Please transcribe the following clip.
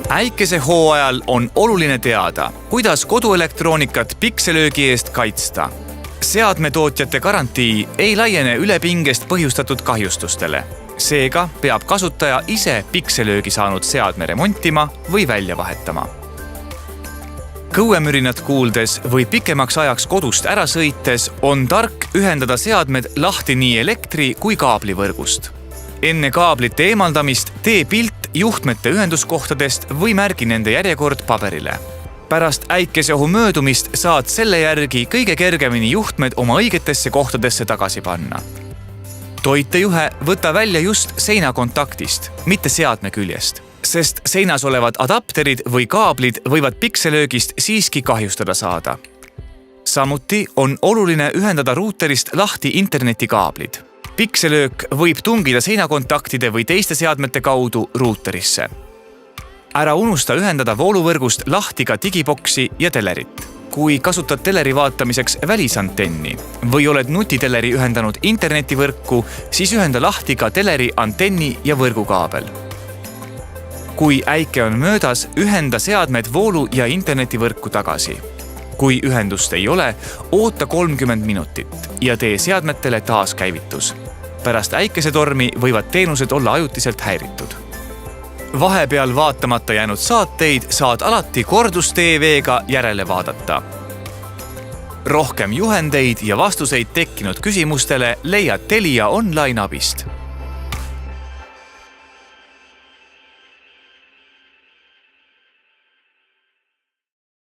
Äikesehooajal on oluline teada, kuidas koduelektroonikat pikselöögi eest kaitsta. Seadmetootjate garantii ei laiene ülepingest põhjustatud kahjustustele. Seega peab kasutaja ise pikselöögi saanud seadme remontima või välja vahetama. Kõuemürinat kuuldes või pikemaks ajaks kodust ära sõites on tark ühendada seadmed lahti nii elektri- kui kaablivõrgust. Enne kaablite eemaldamist tee pilt juhtmete ühenduskohtadest või märgi nende järjekord paberile. Pärast äikeseohu möödumist saad selle järgi kõige kergemini juhtmed oma õigetesse kohtadesse tagasi panna. Toitejuhe võta välja just seina kontaktist, mitte seadme küljest, sest seinas olevad adapterid või kaablid võivad pikselöögist siiski kahjustada saada. Samuti on oluline ühendada ruuterist lahti internetikaablid. Pikselöök võib tungida seinakontaktide või teiste seadmete kaudu ruuterisse. Ära unusta ühendada vooluvõrgust lahti ka digiboksi ja telerit. Kui kasutad teleri vaatamiseks välisantenni või oled nutiteleri ühendanud internetivõrku, siis ühenda lahti ka teleri, antenni ja võrgukaabel. Kui äike on möödas, ühenda seadmed voolu- ja internetivõrku tagasi. Kui ühendust ei ole, oota 30 minutit ja tee seadmetele taaskäivitus. Pärast äikesetormi võivad teenused olla ajutiselt häiritud. Vahepeal vaatamata jäänud saateid saad alati Kordus.tv-ga järele vaadata. Rohkem juhendeid ja vastuseid tekkinud küsimustele leiad Telia online abist.